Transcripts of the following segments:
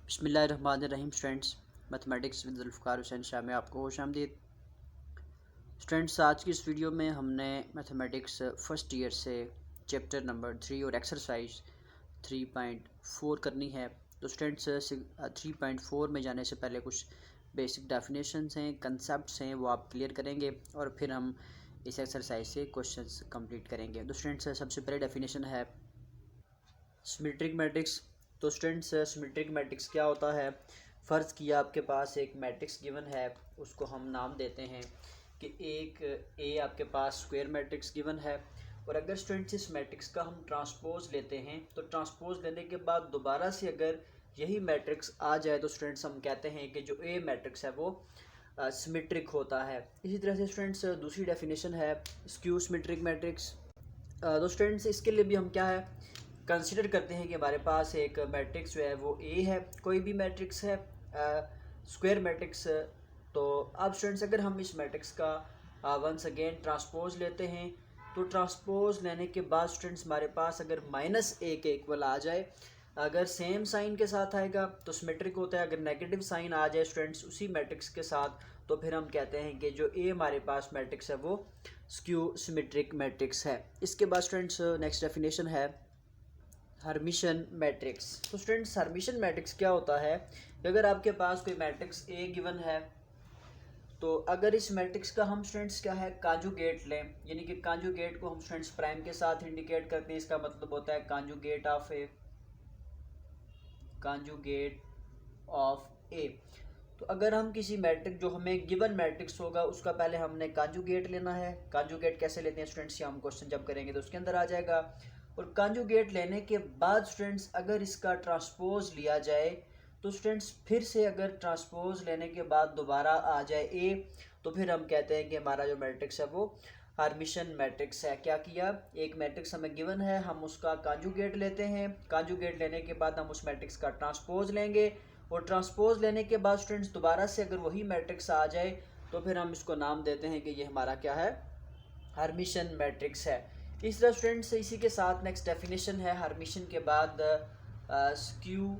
बिस्मिल्लाहिर्रहमानिर्रहीम। Students, mathematics with Zulfikar Hussain Shah में आपको खुशामदीद। स्टूडेंट्स, आज की इस वीडियो में हमने मैथमेटिक्स फर्स्ट ईयर से चैप्टर नंबर 3 और एक्सरसाइज 3.4 करनी है। तो स्टूडेंट्स, 3.4 में जाने से पहले कुछ बेसिक डेफिनेशंस हैं, कंसेप्ट्स हैं, वो आप क्लियर करेंगे और फिर हम इस एक्सरसाइज से क्वेश्चंस कंप्लीट करेंगे। तो स्टूडेंट्स, सबसे पहले डेफिनेशन है सिमेट्रिक मैट्रिक्स। तो स्टूडेंट्स, सिमेट्रिक मैट्रिक्स क्या होता है? फ़र्ज़ किया आपके पास एक मैट्रिक्स गिवन है, उसको हम नाम देते हैं कि एक ए आपके पास स्क्वायर मैट्रिक्स गिवन है। और अगर स्टूडेंट्स इस मैट्रिक्स का हम ट्रांसपोज लेते हैं तो ट्रांसपोज लेने के बाद दोबारा से अगर यही मैट्रिक्स आ जाए तो स्टूडेंट्स हम कहते हैं कि जो ए मैट्रिक्स है वो सिमेट्रिक होता है। इसी तरह से स्टूडेंट्स, दूसरी डेफिनेशन है स्क्यू सिमेट्रिक मैट्रिक्स। तो स्टूडेंट्स, इसके लिए भी हम क्या है कंसिडर करते हैं कि हमारे पास एक मैट्रिक्स जो है वो ए है, कोई भी मैट्रिक्स है स्क्वायर मैट्रिक्स। तो अब स्टूडेंट्स, अगर हम इस मैट्रिक्स का वंस अगेन ट्रांसपोज लेते हैं तो ट्रांसपोज लेने के बाद स्टूडेंट्स हमारे पास अगर -a के इक्वल आ जाए, अगर सेम साइन के साथ आएगा तो सिमेट्रिक होता है, अगर नेगेटिव साइन आ जाए स्टूडेंट्स उसी मैट्रिक्स के साथ तो फिर हम कहते हैं कि जो ए हमारे पास मैट्रिक्स है वो स्क्यू सिमेट्रिक मैट्रिक्स है। इसके बाद स्टूडेंट्स, नेक्स्ट डेफिनेशन है हर्मिशन मैट्रिक्स। तो स्टूडेंट्स, हर्मिशन मैट्रिक्स क्या होता है कि अगर आपके पास कोई मैट्रिक्स ए गिवन है तो अगर इस मैट्रिक्स का हम स्टूडेंट्स क्या है कांजुगेट लें, यानी कि कांजुगेट को हम स्टूडेंट्स प्राइम के साथ इंडिकेट करते हैं, इसका मतलब होता है कांजुगेट ऑफ ए। तो अगर हम किसी मैट्रिक्स जो हमें गिवन मैट्रिक्स होगा उसका पहले हमने कांजुगेट लेना है। कांजुगेट कैसे लेते हैं स्टूडेंट्स, ये हम क्वेश्चन जब करेंगे तो उसके अंदर आ जाएगा। और कांजुगेट लेने के बाद स्टूडेंट्स अगर इसका ट्रांसपोज लिया जाए तो स्टूडेंट्स फिर से अगर ट्रांसपोज लेने के बाद दोबारा आ जाए ए तो फिर हम कहते हैं कि हमारा जो मैट्रिक्स है वो हर्मिशन मैट्रिक्स है। क्या किया, एक मैट्रिक्स हमें गिवन है, हम उसका कांजुगेट लेते हैं, कांजुगेट लेने के बाद हम उस मैट्रिक्स का ट्रांसपोज लेंगे और ट्रांसपोज लेने के बाद स्टूडेंट्स दोबारा से अगर वही मैट्रिक्स आ जाए तो फिर हम इसको नाम देते हैं कि ये हमारा क्या है, हर्मिशन मैट्रिक्स है। इस तरह स्टूडेंट्स, इसी के साथ नेक्स्ट डेफिनेशन है हर्मिशन के बाद स्क्यू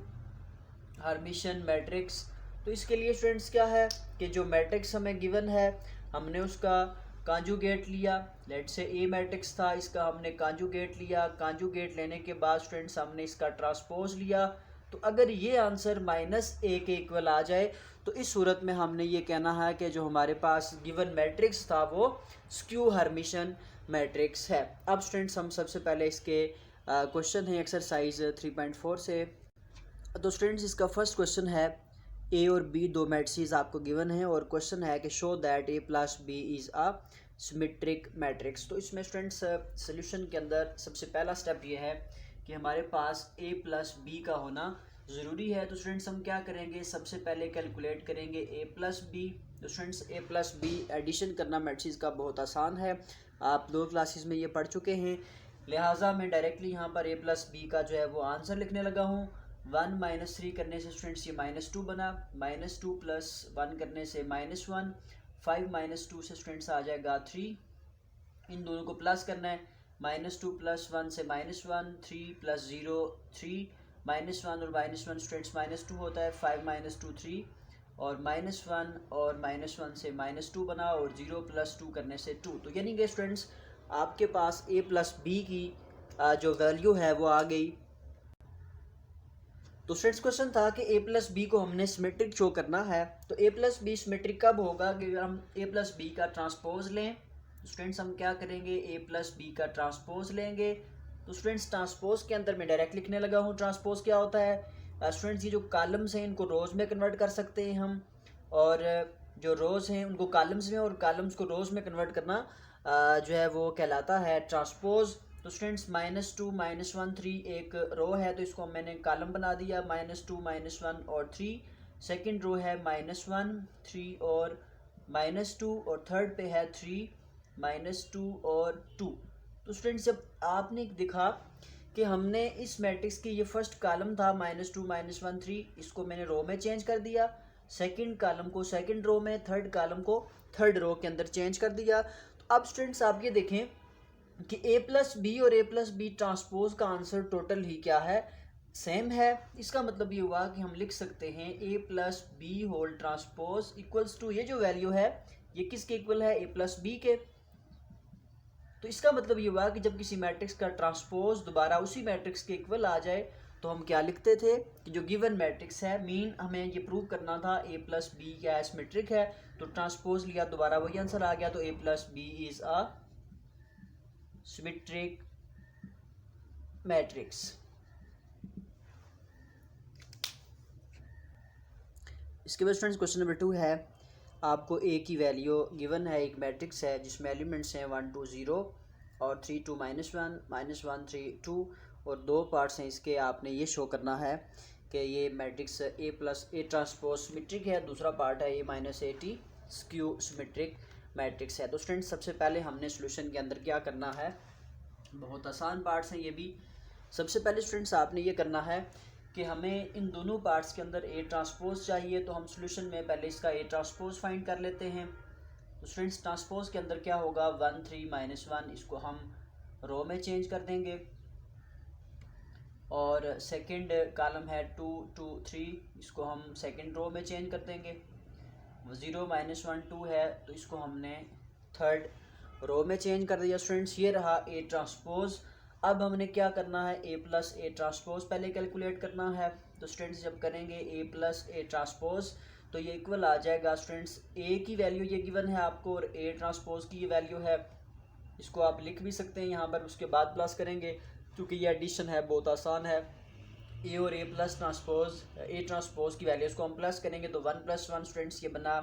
हर्मिशन मैट्रिक्स। तो इसके लिए स्टूडेंट्स क्या है कि जो मैट्रिक्स हमें गिवन है हमने उसका कांजुगेट लिया, लेट से ए मैट्रिक्स था, इसका हमने कांजुगेट लिया, कांजुगेट लेने के बाद स्टूडेंट्स हमने इसका ट्रांसपोज लिया। तो अगर ये आंसर -a के इक्वल आ जाए तो इस सूरत में हमने ये कहना है कि जो हमारे पास गिवन मैट्रिक्स था वो स्क्यू हर्मिशन मैट्रिक्स है। अब स्टूडेंट्स, हम सबसे पहले इसके क्वेश्चन है एक्सरसाइज 3.4 से। तो स्टूडेंट्स, इसका फर्स्ट क्वेश्चन है ए और बी दो मैट्रिसेस आपको गिवन है और क्वेश्चन है कि show that a plus B is a symmetric matrix. तो इसमें स्टूडेंट्स सोल्यूशन के अंदर सबसे पहला स्टेप ये है कि हमारे पास a प्लस बी का होना ज़रूरी है। तो स्टूडेंट्स, हम क्या करेंगे, सबसे पहले कैलकुलेट करेंगे a प्लस बी। तो students, a plus B addition करना मैट्रिसेस का बहुत आसान है, आप 2 क्लासेस में ये पढ़ चुके हैं, लिहाजा मैं डायरेक्टली यहाँ पर a प्लस बी का जो है वो आंसर लिखने लगा हूँ। 1 - 3 करने से स्टूडेंट्स ये -2 बना, -2 + 1 करने से -1, 5 - 2 से स्टूडेंट्स आ जाएगा 3, इन दोनों को प्लस करना है, -2 + 1 से -1, 3 + 0 3, -1 और -1 स्टूडेंट्स -2 होता है, 5 - 2 3 और -1 और -1 से -2 बना और 0 + 2 करने से 2। तो यानी कि स्टूडेंट्स आपके पास a प्लस बी की जो वैल्यू है वो आ गई। तो स्टूडेंट्स, क्वेश्चन था कि a प्लस बी को हमने सिमेट्रिक शो करना है। तो a प्लस बी सिमेट्रिक कब होगा कि हम a प्लस बी का ट्रांसपोज लें। स्टूडेंट्स, हम क्या करेंगे, a प्लस बी का ट्रांसपोज लेंगे। तो स्टूडेंट्स, ट्रांसपोज के अंदर मैं डायरेक्ट लिखने लगा हूँ। ट्रांसपोज क्या होता है स्टूडेंट्स, ये जो कॉलम्स हैं इनको रोज़ में कन्वर्ट कर सकते हैं हम, और जो रोज़ हैं उनको कॉलम्स में और कॉलम्स को रोज़ में कन्वर्ट करना जो है वो कहलाता है ट्रांसपोज। तो स्टूडेंट्स, -2 -1 3 एक रो है तो इसको मैंने कॉलम बना दिया, -2 -1 और 3। सेकंड रो है -1 3 और -2 और थर्ड पे है 3 -2 और 2। तो स्टूडेंट्स, जब आपने देखा कि हमने इस मैट्रिक्स की ये फर्स्ट कॉलम था -2 -1 3, इसको मैंने रो में चेंज कर दिया, सेकंड कॉलम को सेकंड रो में, थर्ड कॉलम को थर्ड रो के अंदर चेंज कर दिया। तो अब स्टूडेंट्स आप ये देखें कि a प्लस बी और a प्लस बी ट्रांसपोज का आंसर टोटल ही क्या है, सेम है, इसका मतलब ये हुआ कि हम लिख सकते हैं A plus B whole transpose equals to, ये जो वैल्यू है ये किसके इक्वल है, ए प्लस बी के। तो इसका मतलब ये हुआ कि जब किसी मैट्रिक्स का ट्रांसपोज दोबारा उसी मैट्रिक्स के इक्वल आ जाए तो हम क्या लिखते थे कि जो गिवन मैट्रिक्स है, मीन हमें ये प्रूव करना था ए प्लस बी क्या सिमेट्रिक है, तो ट्रांसपोज लिया दोबारा वही आंसर आ गया, तो A plus B is a symmetric matrix. इसके बाद स्टूडेंट्स क्वेश्चन नंबर 2 है, आपको ए की वैल्यू गिवन है, एक मैट्रिक्स है जिसमें एलिमेंट्स हैं 1 2 0 और 3 2 -1 -1 3 2 और दो पार्ट्स हैं इसके। आपने ये शो करना है कि ये matrix A plus A transpose symmetric है, दूसरा पार्ट है A minus A T skew symmetric matrix है। तो स्टूडेंट्स सबसे पहले हमने सोल्यूशन के अंदर क्या करना है, बहुत आसान पार्ट्स हैं ये भी। सबसे पहले स्टूडेंट्स आपने ये करना है कि हमें इन दोनों पार्ट्स के अंदर ए ट्रांसपोज चाहिए, तो हम सोल्यूशन में पहले इसका ए ट्रांसपोज फाइंड कर लेते हैं। तो स्टूडेंट्स ट्रांसपोज के अंदर क्या होगा, 1 3 -1, इसको हम रो में चेंज कर देंगे, और सेकंड कॉलम है 2 2 3, इसको हम सेकंड रो में चेंज कर देंगे। 0 -1 2 है तो इसको हमने थर्ड रो में चेंज कर दिया। स्टूडेंट्स ये रहा ए ट्रांसपोज। अब हमने क्या करना है, ए प्लस ए ट्रांसपोज पहले कैलकुलेट करना है। तो स्टूडेंट्स जब करेंगे ए प्लस ए ट्रांसपोज तो ये इक्वल आ जाएगा, स्टूडेंट्स ए की वैल्यू ये गिवन है आपको और ए ट्रांसपोज की ये वैल्यू है, इसको आप लिख भी सकते हैं यहाँ पर, उसके बाद प्लस करेंगे क्योंकि ये एडिशन है, बहुत आसान है। ए और ए प्लस ट्रांसपोज, ए ट्रांसपोज की वैल्यूज़ को हम प्लस करेंगे तो 1 + 1 स्टूडेंट्स ये बना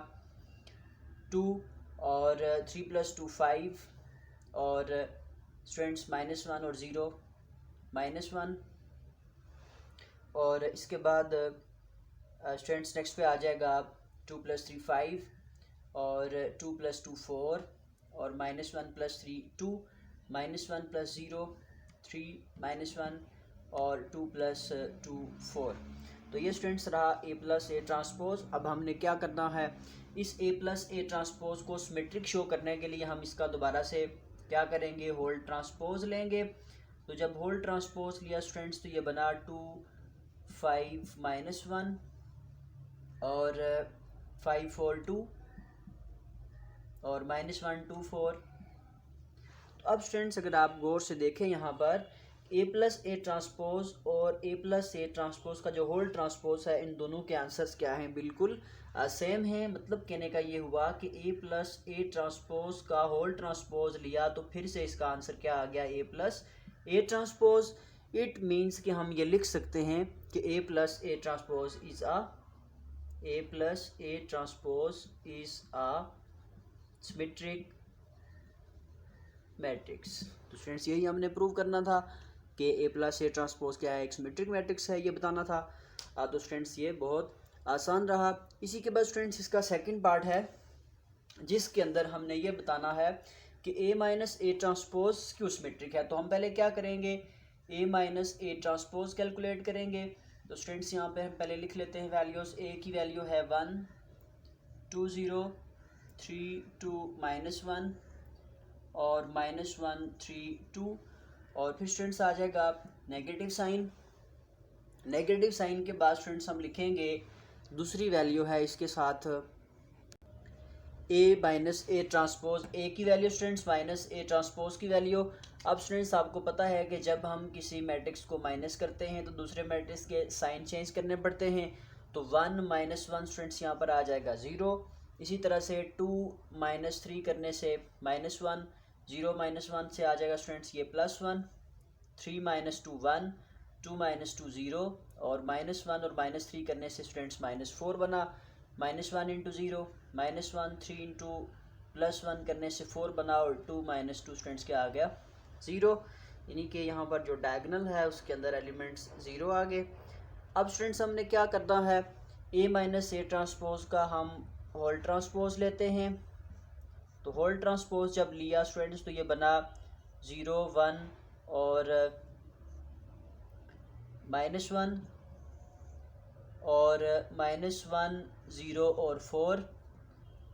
2 और 3 + 2 5 और स्टूडेंट्स -1 और 0 -1, और इसके बाद स्टूडेंट्स नेक्स्ट पे आ जाएगा 2 + 3 5 और 2 + 2 4 और -1 + 3 2 -1 + 0 3 -1 और 2 + 2 4। तो ये स्टूडेंट्स रहा ए प्लस ए ट्रांसपोज। अब हमने क्या करना है, इस ए प्लस ए ट्रांसपोज को सिमेट्रिक शो करने के लिए हम इसका दोबारा से क्या करेंगे, होल ट्रांसपोज लेंगे। तो जब होल ट्रांसपोज लिया स्टूडेंट्स तो ये बना 2 5 -1 और 5 4 2 और -1 2 4। तो अब स्टूडेंट्स अगर आप गौर से देखें यहाँ पर ए प्लस ए ट्रांसपोज और ए प्लस ए ट्रांसपोज का जो होल ट्रांसपोज है, इन दोनों के आंसर्स क्या हैं, बिल्कुल सेम है। मतलब कहने का ये हुआ कि ए प्लस ए ट्रांसपोज का होल ट्रांसपोज लिया तो फिर से इसका आंसर क्या आ गया, A plus A transpose. It means कि हम ये लिख सकते हैं कि A plus A transpose is a symmetric matrix. तो स्टूडेंट्स यही हमने प्रूव करना था कि ए प्लस ए ट्रांसपोज क्या है, एक सिमेट्रिक मैट्रिक्स है, ये बताना था। तो स्टूडेंट्स ये बहुत आसान रहा। इसी के बाद स्टूडेंट्स इसका सेकंड पार्ट है जिसके अंदर हमने ये बताना है कि ए माइनस ए ट्रांसपोज क्यों सिमेट्रिक है। तो हम पहले क्या करेंगे, ए माइनस ए ट्रांसपोज कैलकुलेट करेंगे। तो स्टूडेंट्स यहाँ पे हम पहले लिख लेते हैं वैल्यूज़। ए की वैल्यू है 1 2 0 3 2 -1 और -1 3 2 और फिर स्टूडेंट्स आ जाएगा नेगेटिव साइन। नेगेटिव साइन के बाद स्टूडेंट्स हम लिखेंगे दूसरी वैल्यू है इसके साथ ए माइनस ए ट्रांसपोज। ए की value students minus A transpose की वैल्यू। अब स्टूडेंट्स आपको पता है कि जब हम किसी मैट्रिक्स को माइनस करते हैं तो दूसरे मैट्रिक्स के साइन चेंज करने पड़ते हैं। तो 1 -1 स्टूडेंट्स यहाँ पर आ जाएगा 0। इसी तरह से 2 -3 करने से -1, 0 -1 से आ जाएगा स्टूडेंट्स ये +1, 3 -2 1, 2 -2 0 और -1 और -3 करने से स्टूडेंट्स -4 बना। -1 × 0 -1, 3 × +1 करने से 4 बना और 2 -2 स्टूडेंट्स क्या आ गया 0। यानी कि यहाँ पर जो डायगोनल है उसके अंदर एलिमेंट्स 0 आ गए। अब स्टूडेंट्स हमने क्या करना है, ए माइनस ए ट्रांसपोज का हम होल ट्रांसपोज लेते हैं। तो होल ट्रांसपोज जब लिया स्टूडेंट्स तो ये बना 0 1 और -1 और -1 0 और 4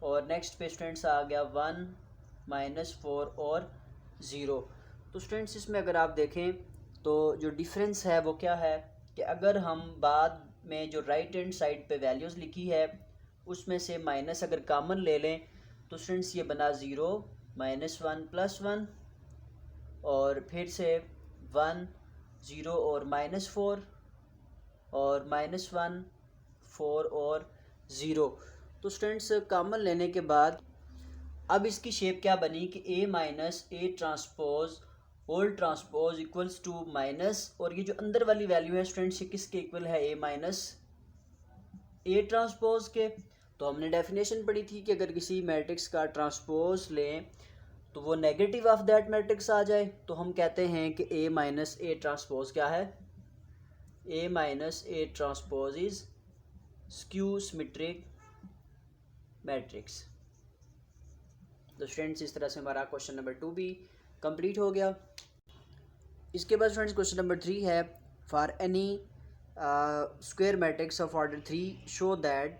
और नेक्स्ट पे स्टूडेंट्स आ गया 1 -4 और 0। तो स्टूडेंट्स इसमें अगर आप देखें तो जो डिफरेंस है वो क्या है कि अगर हम बाद में जो राइट हैंड साइड पे वैल्यूज़ लिखी है उसमें से माइनस अगर कॉमन ले लें तो स्टूडेंट्स ये बना 0 -1 +1 और फिर से 1 0 और -4 और -1 4 और 0। तो स्टूडेंट्स कॉमन लेने के बाद अब इसकी शेप क्या बनी कि a minus A transpose whole transpose equals to minus, और ये जो अंदर वाली वैल्यू है स्टूडेंट्स ये किसके इक्वल है, a माइनस ए ट्रांसपोज के। तो हमने डेफिनेशन पढ़ी थी कि अगर किसी मैट्रिक्स का ट्रांसपोज लें तो वो नेगेटिव ऑफ दैट मैट्रिक्स आ जाए, तो हम कहते हैं कि a माइनस ए ट्रांसपोज क्या है, a minus A transpose is skew symmetric matrix. तो स्टूडेंट्स इस तरह से हमारा क्वेश्चन नंबर 2 भी कंप्लीट हो गया। इसके बाद स्टूडेंट्स क्वेश्चन नंबर 3 है, for any square matrix of order 3 show that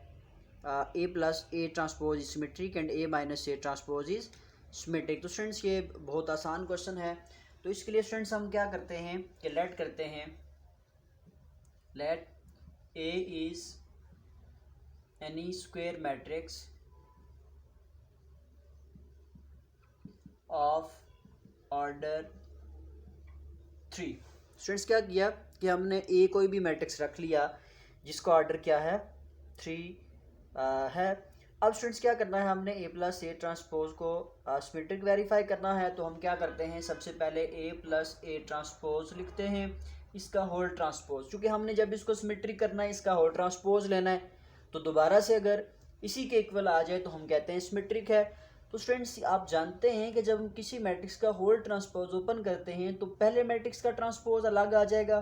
a plus A transpose is symmetric and a minus A transpose is symmetric. तो स्टूडेंट्स ये बहुत आसान क्वेश्चन है। तो इसके लिए स्टूडेंट्स हम क्या करते हैं कि लेट करते हैं, let a is any square matrix of order 3। Students क्या किया कि हमने ए कोई भी मैट्रिक्स रख लिया जिसका ऑर्डर क्या है 3 है। अब स्टूडेंट्स क्या करना है, हमने ए प्लस ए ट्रांसपोज को सिमेट्रिक वेरीफाई करना है। तो हम क्या करते हैं, सबसे पहले ए प्लस ए ट्रांसपोज लिखते हैं, इसका होल ट्रांसपोज, क्योंकि हमने जब इसको सिमेट्रिक करना है इसका होल ट्रांसपोज लेना है, तो दोबारा से अगर इसी के इक्वल आ जाए तो हम कहते हैं सिमेट्रिक है। तो स्टूडेंट्स आप जानते हैं कि जब हम किसी मैट्रिक्स का होल ट्रांसपोज ओपन करते हैं तो पहले मैट्रिक्स का ट्रांसपोज अलग आ जाएगा,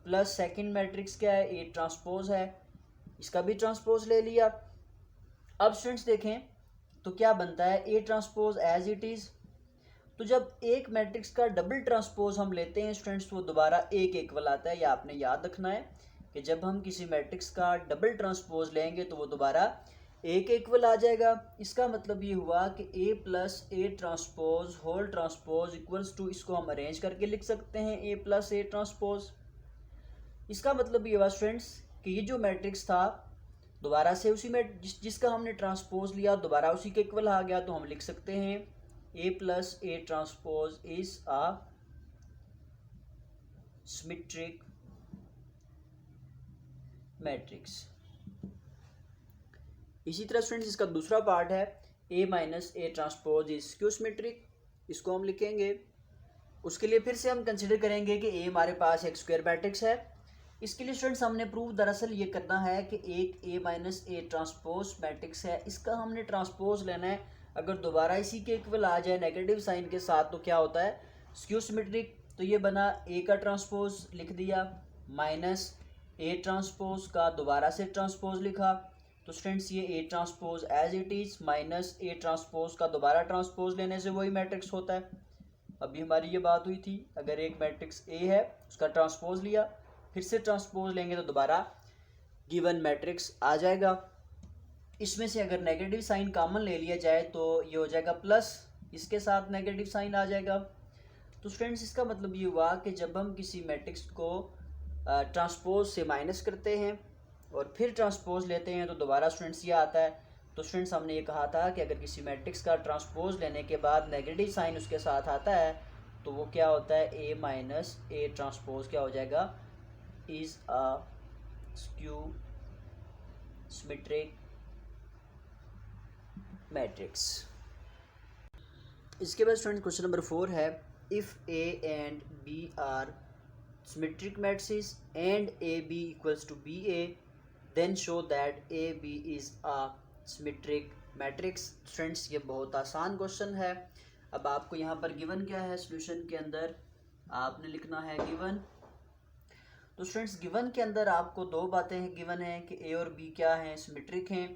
प्लस सेकंड मैट्रिक्स क्या है, ए ट्रांसपोज है, इसका भी ट्रांसपोज ले लिया। अब स्टूडेंट्स देखें तो क्या बनता है, A transpose as it is. तो जब एक मैट्रिक्स का डबल ट्रांसपोज हम लेते हैं स्टूडेंट्स वो दोबारा ए के इक्वल आता है। या आपने याद रखना है कि जब हम किसी मैट्रिक्स का डबल ट्रांसपोज लेंगे तो वो दोबारा ए के इक्वल आ जाएगा। इसका मतलब ये हुआ कि A plus A transpose whole transpose equals to, इसको हम अरेंज करके लिख सकते हैं ए प्लस ए ट्रांसपोज। इसका मतलब ये हुआ स्टूडेंट्स कि ये जो मैट्रिक्स था दोबारा से उसी में जिसका हमने ट्रांसपोज लिया दोबारा उसी के इक्वल आ गया, तो हम लिख सकते हैं A plus A transpose is a symmetric matrix. इसी तरह स्टूडेंट्स इसका दूसरा पार्ट है a minus A transpose is skew symmetric, इसको हम लिखेंगे। उसके लिए फिर से हम कंसिडर करेंगे कि a हमारे पास एक स्क्वायर मैट्रिक्स है। इसके लिए स्टूडेंट्स हमने प्रूफ दरअसल ये करना है कि एक a minus A transpose matrix है, इसका हमने ट्रांसपोज लेना है। अगर दोबारा इसी के इक्वल आ जाए नेगेटिव साइन के साथ तो क्या होता है, स्क्यू सिमेट्रिक। तो ये बना a का ट्रांसपोज लिख दिया माइनस ए ट्रांसपोज का दोबारा से ट्रांसपोज लिखा। तो स्टूडेंट्स ये A transpose as it is minus A transpose का दोबारा ट्रांसपोज लेने से वही मैट्रिक्स होता है। अभी हमारी ये बात हुई थी, अगर एक मैट्रिक्स ए है उसका ट्रांसपोज लिया फिर से ट्रांसपोज लेंगे तो दोबारा गिवन मैट्रिक्स आ जाएगा। इसमें से अगर नेगेटिव साइन कॉमन ले लिया जाए तो ये हो जाएगा प्लस, इसके साथ नेगेटिव साइन आ जाएगा। तो स्टूडेंट्स इसका मतलब ये हुआ कि जब हम किसी मैट्रिक्स को ट्रांसपोज से माइनस करते हैं और फिर ट्रांसपोज लेते हैं तो दोबारा स्टूडेंट्स ये आता है। तो स्टूडेंट्स हमने ये कहा था कि अगर किसी मैट्रिक्स का ट्रांसपोज लेने के बाद नेगेटिव साइन उसके साथ आता है तो वो क्या होता है, ए माइनस ए ट्रांसपोज क्या हो जाएगा, is a skew symmetric matrix. इसके बाद स्टूडेंट क्वेश्चन नंबर 4 है, if A and B are symmetric matrix and A B equals to B A then show that A B is a symmetric matrix. Students ये बहुत आसान question है। अब आपको यहाँ पर गिवन क्या है, सॉल्यूशन के अंदर आपने लिखना है गिवन। तो स्टूडेंट्स गिवन के अंदर आपको दो बातें हैं गिवन है कि ए और बी क्या हैं, सिमेट्रिक हैं।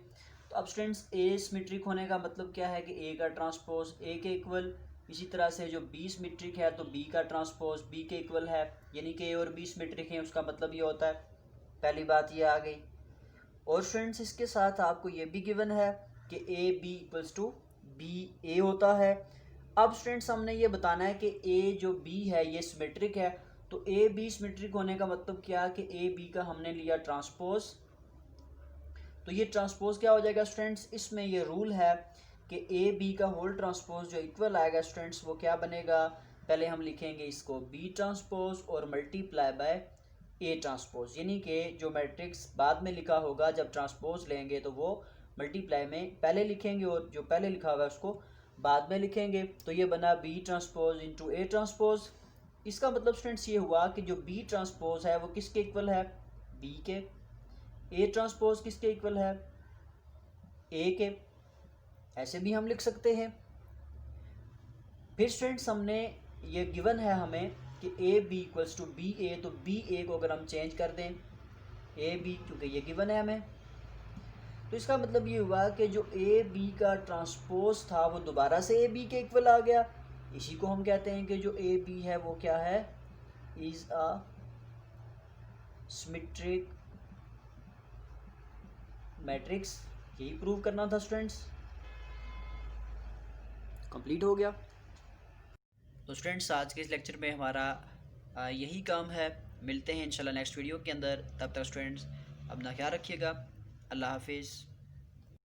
तो अब स्टूडेंट्स ए सिमेट्रिक होने का मतलब क्या है कि ए का ट्रांसपोज ए के इक्वल, इसी तरह से जो बी सिमेट्रिक है तो बी का ट्रांसपोज बी के इक्वल है, यानी कि ए और बी सिमेट्रिक हैं। उसका मतलब ये होता है, पहली बात ये आ गई। और फ्रेंड्स इसके साथ आपको ये भी गिवन है कि A B equals to B A होता है। अब स्टूडेंट्स हमने ये बताना है कि ए जो बी है ये सिमेट्रिक है, तो ए बी सिमेट्रिक होने का मतलब क्या कि ए बी का हमने लिया ट्रांसपोज, तो ये ट्रांसपोज क्या हो जाएगा स्टूडेंट्स, इसमें ये रूल है कि ए बी का होल ट्रांसपोज जो इक्वल आएगा स्टूडेंट्स वो क्या बनेगा, पहले हम लिखेंगे इसको बी ट्रांसपोज और मल्टीप्लाई बाय ए ट्रांसपोज, यानी कि जो मैट्रिक्स बाद में लिखा होगा जब ट्रांसपोज लेंगे तो वो मल्टीप्लाई में पहले लिखेंगे और जो पहले लिखा हुआ है उसको बाद में लिखेंगे। तो ये बना B transpose into A transpose. इसका मतलब स्टूडेंट्स ये हुआ कि जो बी ट्रांसपोज है वो किसके इक्वल है, बी के। ए ट्रांसपोज किसके इक्वल है, ए के। ऐसे भी हम लिख सकते हैं। फिर स्टूडेंट्स हमने ये गिवन है हमें कि A B equals to B A, तो बी ए को अगर हम चेंज कर दें ए बी, क्योंकि ये गिवन है हमें, तो इसका मतलब ये हुआ कि जो ए बी का ट्रांसपोज था वो दोबारा से ए बी के इक्वल आ गया। इसी को हम कहते हैं कि जो ए बी है वो क्या है, इज अ सिमेट्रिक मैट्रिक्स। यही प्रूव करना था स्टूडेंट्स, कंप्लीट हो गया। तो स्टूडेंट्स आज के इस लेक्चर में हमारा यही काम है। मिलते हैं इंशाल्लाह नेक्स्ट वीडियो के अंदर। तब तक स्टूडेंट्स अपना ख्याल रखिएगा। अल्लाह हाफिज़।